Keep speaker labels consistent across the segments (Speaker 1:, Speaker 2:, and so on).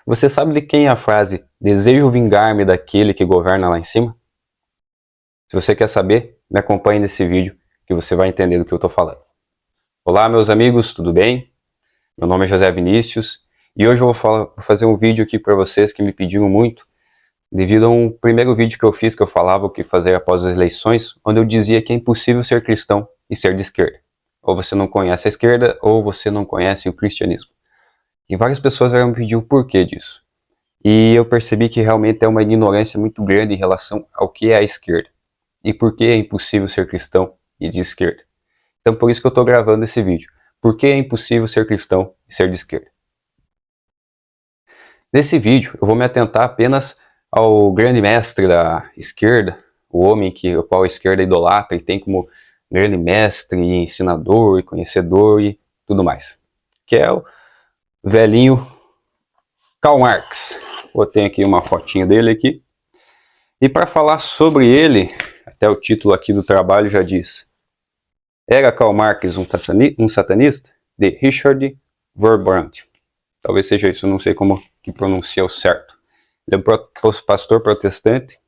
Speaker 1: Você sabe de quem é a frase "desejo vingar-me daquele que governa lá em cima"? Se você quer saber, me acompanhe nesse vídeo que você vai entender do que eu estou falando. Olá meus amigos, tudo bem? Meu nome é José Vinícius e hoje eu vou fazer um vídeo aqui para vocês que me pediram muito, devido a um primeiro vídeo que eu fiz que eu falava o que fazer após as eleições, onde eu dizia que é impossível ser cristão e ser de esquerda. Ou você não conhece a esquerda ou você não conhece o cristianismo. E várias pessoas vieram me pedir o porquê disso. E eu percebi que realmente é uma ignorância muito grande em relação ao que é a esquerda. E por que é impossível ser cristão e de esquerda. Então por isso que eu estou gravando esse vídeo. Por que é impossível ser cristão e ser de esquerda? Nesse vídeo eu vou me atentar apenas ao grande mestre da esquerda, o homem o qual a esquerda idolatra e tem como grande mestre, ensinador e conhecedor e tudo mais. Que é o velhinho Karl Marx. Botei aqui uma fotinha dele aqui. E para falar sobre ele, até o título aqui do trabalho já diz: Era Karl Marx um satanista? De Richard Wurmbrand. Talvez seja isso, eu não sei como que pronuncia o certo. Ele é um pastor protestante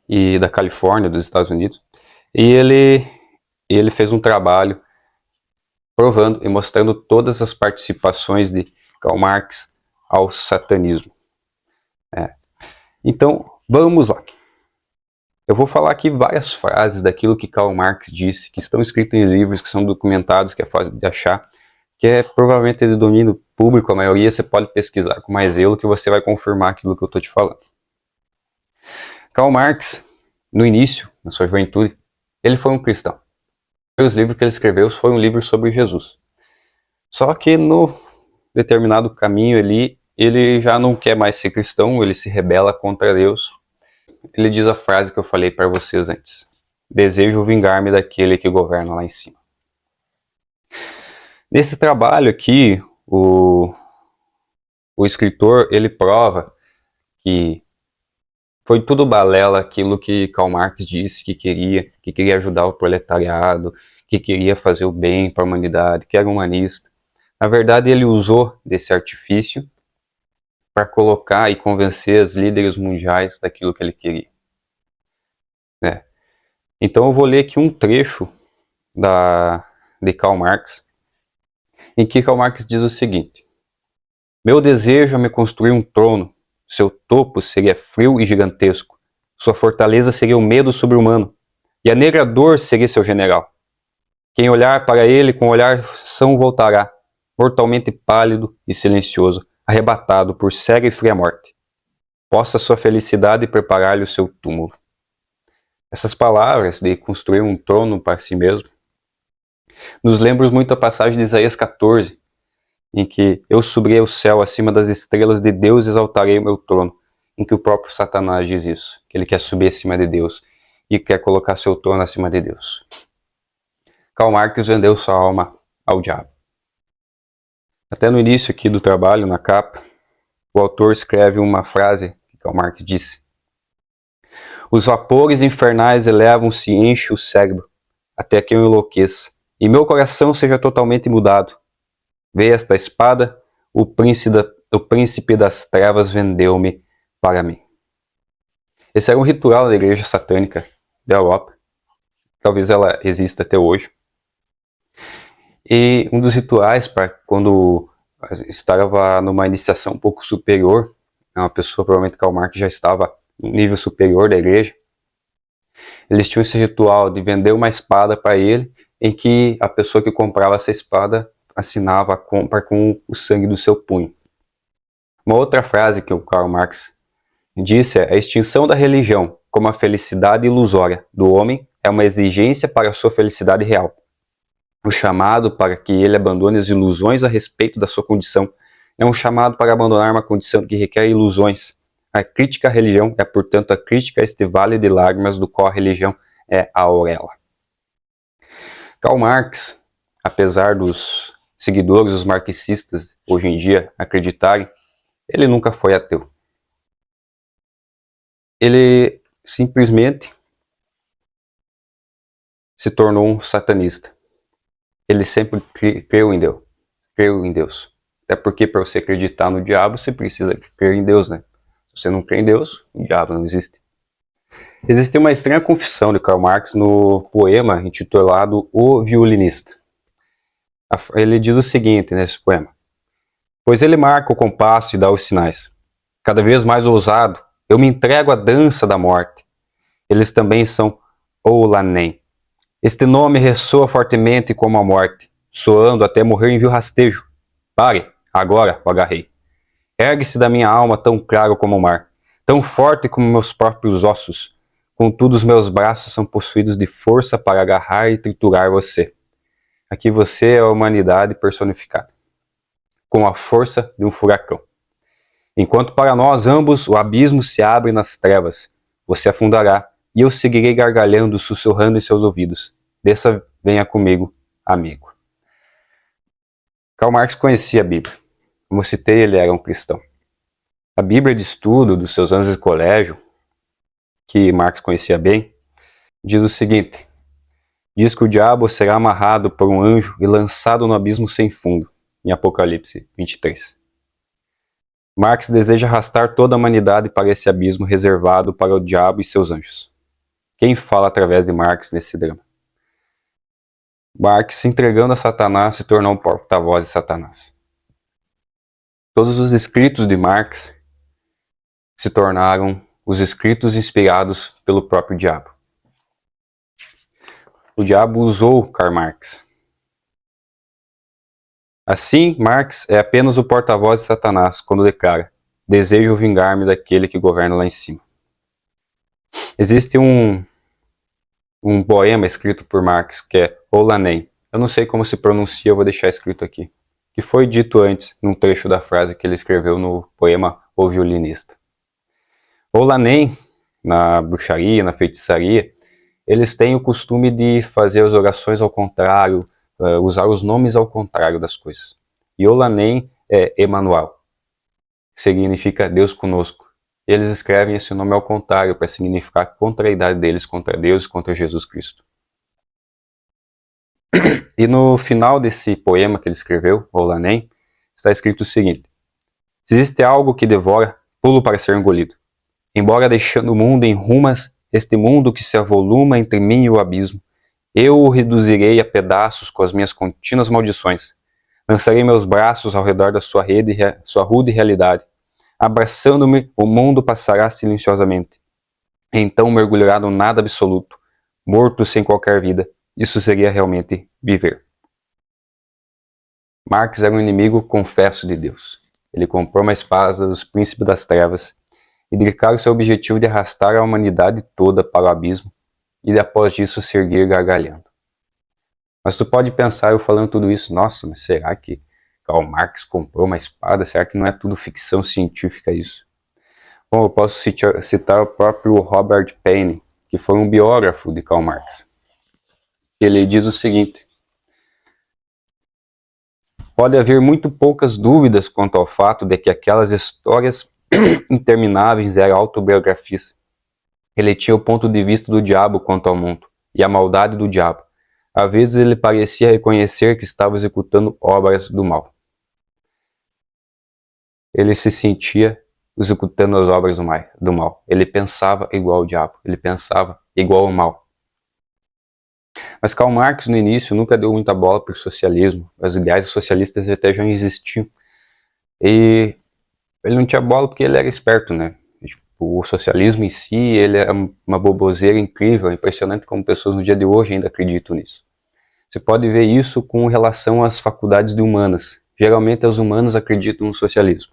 Speaker 1: e da Califórnia, dos Estados Unidos. E ele fez um trabalho provando e mostrando todas as participações de Karl Marx ao satanismo. Então, vamos lá. Eu vou falar aqui várias frases daquilo que Karl Marx disse, que estão escritas em livros, que são documentados, que é fácil de achar, que é provavelmente de domínio público, a maioria você pode pesquisar com mais zelo que você vai confirmar aquilo que eu estou te falando. Karl Marx, no início, na sua juventude, ele foi um cristão. Os livros que ele escreveu foi um livro sobre Jesus. Só que no determinado caminho ele já não quer mais ser cristão, ele se rebela contra Deus. Ele diz a frase que eu falei para vocês antes: desejo vingar-me daquele que governa lá em cima. Nesse trabalho aqui, o escritor ele prova que foi tudo balela aquilo que Karl Marx disse que queria ajudar o proletariado, que queria fazer o bem para a humanidade, que era humanista. Na verdade, ele usou desse artifício para colocar e convencer os líderes mundiais daquilo que ele queria. Então eu vou ler aqui um trecho de Karl Marx, em que Karl Marx diz o seguinte: meu desejo é me construir um trono, seu topo seria frio e gigantesco, sua fortaleza seria o medo sobre-humano, e a negra dor seria seu general. Quem olhar para ele com olhar são voltará, mortalmente pálido e silencioso, arrebatado por cega e fria morte. Possa sua felicidade preparar-lhe o seu túmulo. Essas palavras de construir um trono para si mesmo nos lembram muito a passagem de Isaías 14, em que eu subirei ao céu acima das estrelas de Deus e exaltarei o meu trono, em que o próprio Satanás diz isso, que ele quer subir acima de Deus e quer colocar seu trono acima de Deus. Karl Marx vendeu sua alma ao diabo. Até no início aqui do trabalho, na capa, o autor escreve uma frase que Karl Marx disse: os vapores infernais elevam-se e enchem o cérebro, até que eu enlouqueça, e meu coração seja totalmente mudado. Vê esta espada, o príncipe das trevas vendeu-me para mim. Esse era um ritual da igreja satânica da Europa. Talvez ela exista até hoje. E um dos rituais para quando estava numa iniciação um pouco superior, uma pessoa, provavelmente Karl Marx já estava no nível superior da igreja, eles tinham esse ritual de vender uma espada para ele, em que a pessoa que comprava essa espada assinava a compra com o sangue do seu punho. Uma outra frase que o Karl Marx disse é: a extinção da religião como a felicidade ilusória do homem é uma exigência para a sua felicidade real. O chamado para que ele abandone as ilusões a respeito da sua condição é um chamado para abandonar uma condição que requer ilusões. A crítica à religião é, portanto, a crítica a este vale de lágrimas do qual a religião é a auréola. Karl Marx, apesar dos seguidores, os marxistas, hoje em dia, acreditarem, ele nunca foi ateu. Ele simplesmente se tornou um satanista. Ele sempre creu em Deus. Até porque para você acreditar no diabo, você precisa crer em Deus, né? Se você não crê em Deus, o diabo não existe. Existe uma estranha confissão de Karl Marx no poema intitulado O Violinista. Ele diz o seguinte nesse poema: pois ele marca o compasso e dá os sinais. Cada vez mais ousado, eu me entrego à dança da morte. Eles também são Oulanen. Este nome ressoa fortemente como a morte, soando até morrer em vil rastejo. Pare, agora o agarrei. Ergue-se da minha alma tão claro como o mar, tão forte como meus próprios ossos. Contudo, os meus braços são possuídos de força para agarrar e triturar você. Aqui você é a humanidade personificada, com a força de um furacão. Enquanto para nós ambos o abismo se abre nas trevas, você afundará, e eu seguirei gargalhando, sussurrando em seus ouvidos. Desça, venha comigo, amigo. Karl Marx conhecia a Bíblia. Como eu citei, ele era um cristão. A Bíblia de estudo dos seus anos de colégio, que Marx conhecia bem, diz o seguinte: diz que o diabo será amarrado por um anjo e lançado no abismo sem fundo, em Apocalipse 23. Marx deseja arrastar toda a humanidade para esse abismo reservado para o diabo e seus anjos. Quem fala através de Marx nesse drama? Marx, se entregando a Satanás, se tornou um porta-voz de Satanás. Todos os escritos de Marx se tornaram os escritos inspirados pelo próprio diabo. O diabo usou Karl Marx. Assim, Marx é apenas o porta-voz de Satanás quando declara: desejo vingar-me daquele que governa lá em cima. Existe um poema escrito por Marx que é Oulanen. Eu não sei como se pronuncia, eu vou deixar escrito aqui. Que foi dito antes, num trecho da frase que ele escreveu no poema O Violinista. Oulanen, na bruxaria, na feitiçaria, eles têm o costume de fazer as orações ao contrário, usar os nomes ao contrário das coisas. E Oulanen é Emmanuel, que significa Deus conosco. E eles escrevem esse nome ao contrário, para significar a contrariedade deles contra Deus e contra Jesus Cristo. E no final desse poema que ele escreveu, Oulanen, está escrito o seguinte: se existe algo que devora, pulo para ser engolido. Embora deixando o mundo em rumas, este mundo que se avoluma entre mim e o abismo, eu o reduzirei a pedaços com as minhas contínuas maldições. Lançarei meus braços ao redor da sua rude realidade. Abraçando-me, o mundo passará silenciosamente. Então mergulhará no nada absoluto, morto sem qualquer vida. Isso seria realmente viver. Marx era um inimigo confesso de Deus. Ele comprou uma espada dos príncipes das trevas e dedicaram seu objetivo de arrastar a humanidade toda para o abismo e após isso se erguer gargalhando. Mas tu pode pensar, eu falando tudo isso, nossa, mas será que Karl Marx comprou uma espada? Será que não é tudo ficção científica isso? Bom, eu posso citar o próprio Robert Paine, que foi um biógrafo de Karl Marx. Ele diz o seguinte: pode haver muito poucas dúvidas quanto ao fato de que aquelas histórias intermináveis eram autobiografias. Ele tinha o ponto de vista do diabo quanto ao mundo, e a maldade do diabo. Às vezes ele parecia reconhecer que estava executando obras do mal. Ele se sentia executando as obras do mal. Ele pensava igual ao diabo, ele pensava igual ao mal. Mas Karl Marx, no início, nunca deu muita bola para o socialismo. Os ideais socialistas até já existiam. E ele não tinha bola porque ele era esperto, né? O socialismo em si, ele é uma boboseira incrível, impressionante como pessoas no dia de hoje ainda acreditam nisso. Você pode ver isso com relação às faculdades de humanas. Geralmente as humanas acreditam no socialismo.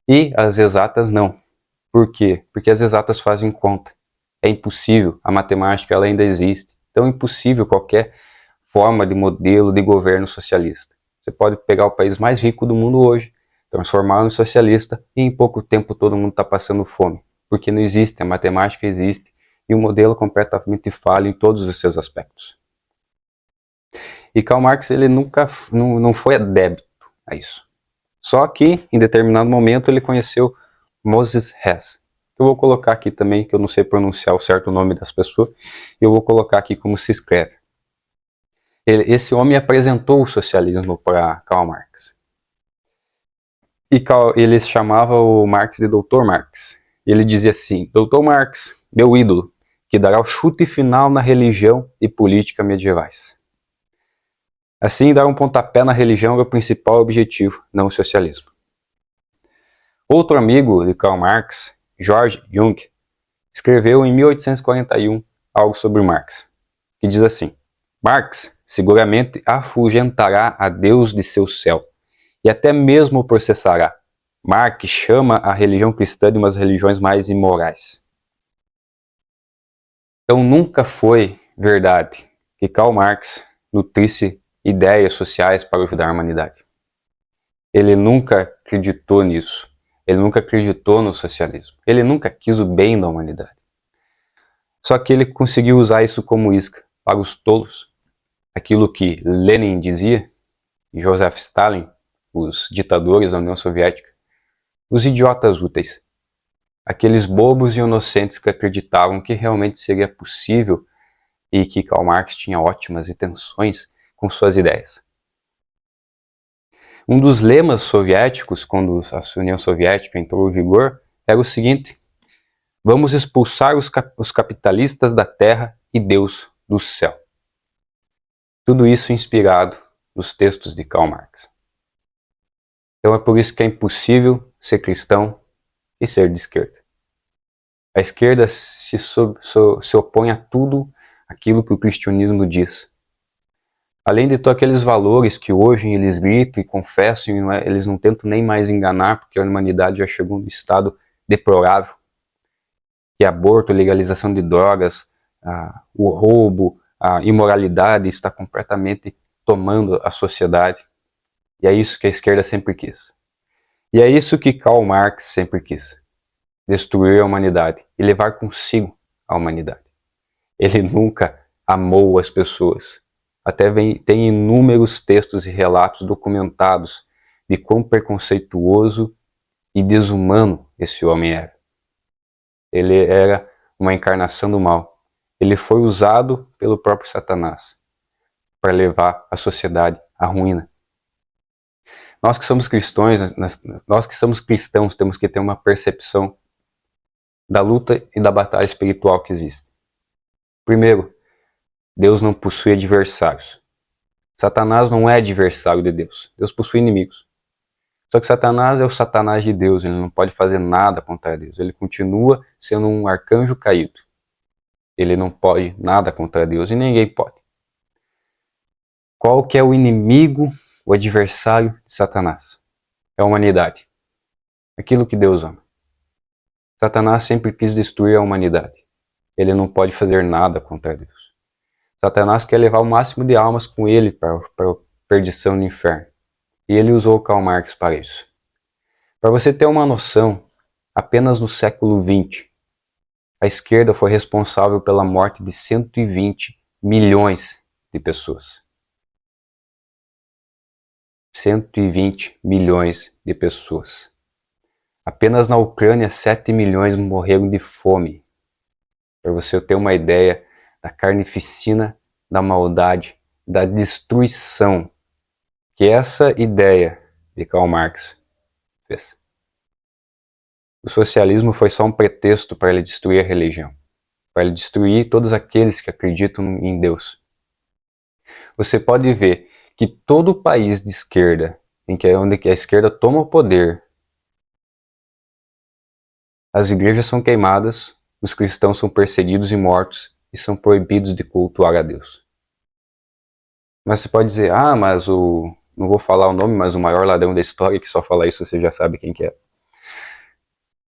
Speaker 1: E as exatas não. Por quê? Porque as exatas fazem conta. É impossível, a matemática ela ainda existe. Então é impossível qualquer forma de modelo de governo socialista. Você pode pegar o país mais rico do mundo hoje, transformá-lo em socialista e em pouco tempo todo mundo está passando fome. Porque não existe, a matemática existe e o modelo completamente falha em todos os seus aspectos. E Karl Marx ele nunca não foi adepto a isso. Só que em determinado momento ele conheceu Moses Hess. Eu vou colocar aqui também, que eu não sei pronunciar o certo nome das pessoas, eu vou colocar aqui como se escreve. Esse homem apresentou o socialismo para Karl Marx. E ele chamava o Marx de Dr. Marx. Ele dizia assim: Dr. Marx, meu ídolo, que dará o chute final na religião e política medievais. Assim, dar um pontapé na religião era o principal objetivo, não o socialismo. Outro amigo de Karl Marx, George Jung, escreveu em 1841 algo sobre Marx, que diz assim: Marx seguramente afugentará a Deus de seu céu, e até mesmo o processará. Marx chama a religião cristã de uma das religiões mais imorais. Então nunca foi verdade que Karl Marx nutrisse ideias sociais para ajudar a humanidade. Ele nunca acreditou nisso. Ele nunca acreditou no socialismo. Ele nunca quis o bem da humanidade. Só que ele conseguiu usar isso como isca para os tolos. Aquilo que Lenin dizia, e Joseph Stalin, os ditadores da União Soviética, os idiotas úteis. Aqueles bobos e inocentes que acreditavam que realmente seria possível e que Karl Marx tinha ótimas intenções com suas ideias. Um dos lemas soviéticos, quando a União Soviética entrou em vigor, era o seguinte: vamos expulsar os capitalistas da terra e Deus do céu. Tudo isso inspirado nos textos de Karl Marx. Então é por isso que é impossível ser cristão e ser de esquerda. A esquerda se opõe a tudo aquilo que o cristianismo diz. Além de todos aqueles valores que hoje eles gritam e confessam, eles não tentam nem mais enganar, porque a humanidade já chegou num estado deplorável. Que aborto, legalização de drogas, o roubo, a imoralidade está completamente tomando a sociedade. E é isso que a esquerda sempre quis. E é isso que Karl Marx sempre quis. Destruir a humanidade e levar consigo a humanidade. Ele nunca amou as pessoas. Até tem inúmeros textos e relatos documentados de quão preconceituoso e desumano esse homem era. Ele era uma encarnação do mal. Ele foi usado pelo próprio Satanás para levar a sociedade à ruína. Nós que somos cristãos, temos que ter uma percepção da luta e da batalha espiritual que existe. Primeiro, Deus não possui adversários. Satanás não é adversário de Deus. Deus possui inimigos. Só que Satanás é o Satanás de Deus. Ele não pode fazer nada contra Deus. Ele continua sendo um arcanjo caído. Ele não pode nada contra Deus e ninguém pode. Qual que é o inimigo, o adversário de Satanás? É a humanidade. Aquilo que Deus ama. Satanás sempre quis destruir a humanidade. Ele não pode fazer nada contra Deus. Satanás quer levar o máximo de almas com ele para a perdição no inferno. E ele usou Karl Marx para isso. Para você ter uma noção, apenas no século XX, a esquerda foi responsável pela morte de 120 milhões de pessoas. 120 milhões de pessoas. Apenas na Ucrânia, 7 milhões morreram de fome. Para você ter uma ideia da carnificina, da maldade, da destruição que essa ideia de Karl Marx fez. O socialismo foi só um pretexto para ele destruir a religião, para ele destruir todos aqueles que acreditam em Deus. Você pode ver que todo país de esquerda, onde a esquerda toma o poder, as igrejas são queimadas, os cristãos são perseguidos e mortos e são proibidos de cultuar a Deus. Mas você pode dizer, mas não vou falar o nome, mas o maior ladrão da história, que só falar isso você já sabe quem que é.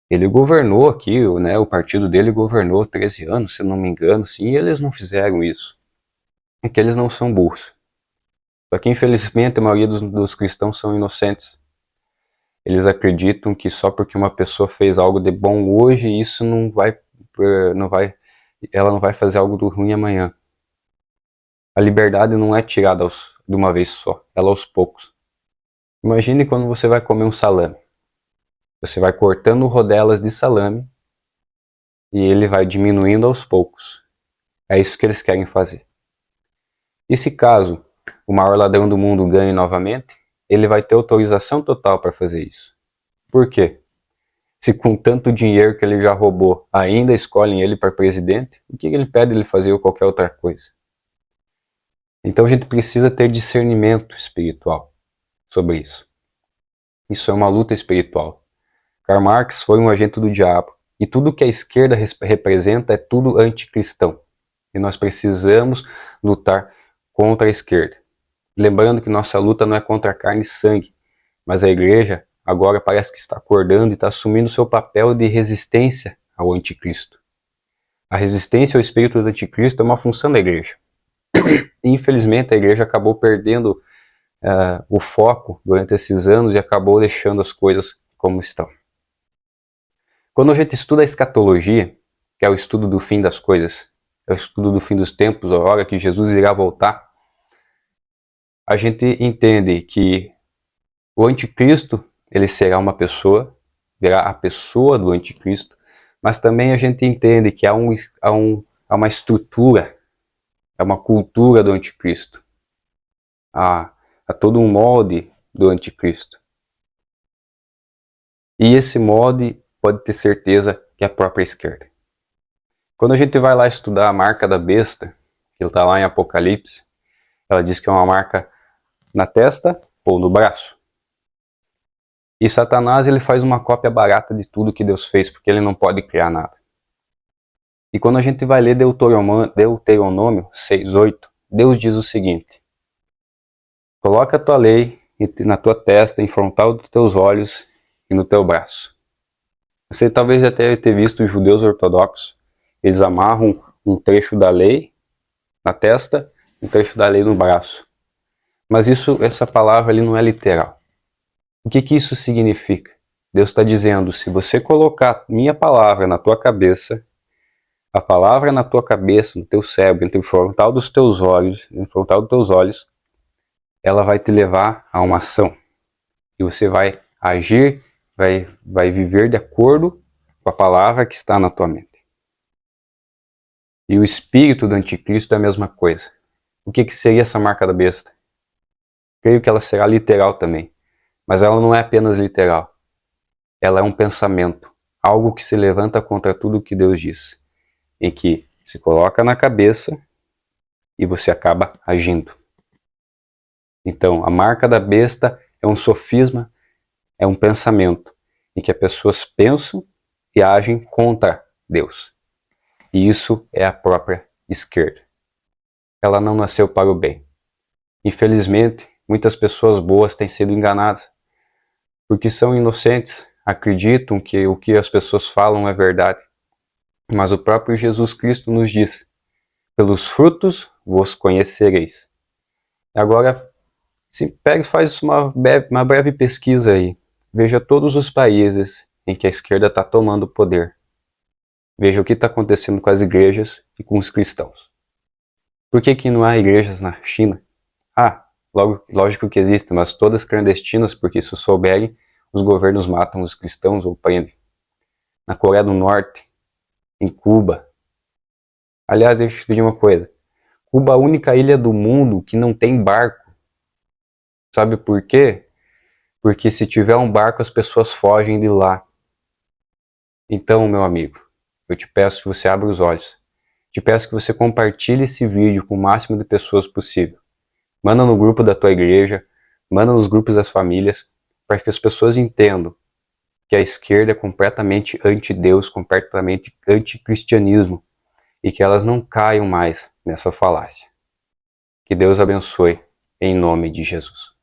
Speaker 1: Ele governou aqui, né, o partido dele governou 13 anos, se não me engano, sim, e eles não fizeram isso. É que eles não são burros. Só que infelizmente a maioria dos cristãos são inocentes. Eles acreditam que só porque uma pessoa fez algo de bom hoje, isso ela não vai fazer algo do ruim amanhã. A liberdade não é tirada de uma vez só, ela aos poucos. Imagine quando você vai comer um salame. Você vai cortando rodelas de salame e ele vai diminuindo aos poucos. É isso que eles querem fazer. E se caso o maior ladrão do mundo ganhe novamente, ele vai ter autorização total para fazer isso. Por quê? Se com tanto dinheiro que ele já roubou, ainda escolhem ele para presidente, o que ele pede ele fazer ou qualquer outra coisa? Então a gente precisa ter discernimento espiritual sobre isso. Isso é uma luta espiritual. Karl Marx foi um agente do diabo. E tudo que a esquerda representa é tudo anticristão. E nós precisamos lutar contra a esquerda. Lembrando que nossa luta não é contra carne e sangue, mas a igreja agora parece que está acordando e está assumindo seu papel de resistência ao anticristo. A resistência ao espírito do anticristo é uma função da igreja. Infelizmente a igreja acabou perdendo o foco durante esses anos e acabou deixando as coisas como estão. Quando a gente estuda a escatologia, que é o estudo do fim das coisas, é o estudo do fim dos tempos, a hora que Jesus irá voltar, a gente entende que o anticristo, ele será uma pessoa, virá a pessoa do anticristo, mas também a gente entende que há uma estrutura, há uma cultura do anticristo, há todo um molde do anticristo. E esse molde pode ter certeza que é a própria esquerda. Quando a gente vai lá estudar a marca da besta, que está lá em Apocalipse, ela diz que é uma marca na testa ou no braço. E Satanás ele faz uma cópia barata de tudo que Deus fez, porque ele não pode criar nada. E quando a gente vai ler Deuteronômio 6:8, Deus diz o seguinte: coloca a tua lei na tua testa, em frontal dos teus olhos e no teu braço. Você talvez já tenha visto os judeus ortodoxos, eles amarram um trecho da lei na testa e um trecho da lei no braço. Mas essa palavra ali não é literal. O que isso significa? Deus está dizendo, se você colocar minha palavra na tua cabeça, a palavra na tua cabeça, no teu cérebro, entre o frontal dos teus olhos, no frontal dos teus olhos, ela vai te levar a uma ação. E você vai agir, vai viver de acordo com a palavra que está na tua mente. E o espírito do anticristo é a mesma coisa. O que seria essa marca da besta? Creio que ela será literal também. Mas ela não é apenas literal. Ela é um pensamento. Algo que se levanta contra tudo o que Deus diz. Em que se coloca na cabeça e você acaba agindo. Então, a marca da besta é um sofisma, é um pensamento. Em que as pessoas pensam e agem contra Deus. E isso é a própria esquerda. Ela não nasceu para o bem. Infelizmente, muitas pessoas boas têm sido enganadas. Porque são inocentes, acreditam que o que as pessoas falam é verdade. Mas o próprio Jesus Cristo nos diz, pelos frutos vos conhecereis. Agora, pega e faz uma breve pesquisa aí. Veja todos os países em que a esquerda está tomando poder. Veja o que está acontecendo com as igrejas e com os cristãos. Por que não há igrejas na China? Lógico que existem, mas todas clandestinas, porque se souberem, os governos matam os cristãos ou prendem. Na Coreia do Norte, em Cuba. Aliás, deixa eu te pedir uma coisa. Cuba é a única ilha do mundo que não tem barco. Sabe por quê? Porque se tiver um barco, as pessoas fogem de lá. Então, meu amigo, eu te peço que você abra os olhos. Te peço que você compartilhe esse vídeo com o máximo de pessoas possível. Manda no grupo da tua igreja, manda nos grupos das famílias, para que as pessoas entendam que a esquerda é completamente anti-Deus, completamente anti-cristianismo, e que elas não caiam mais nessa falácia. Que Deus abençoe, em nome de Jesus.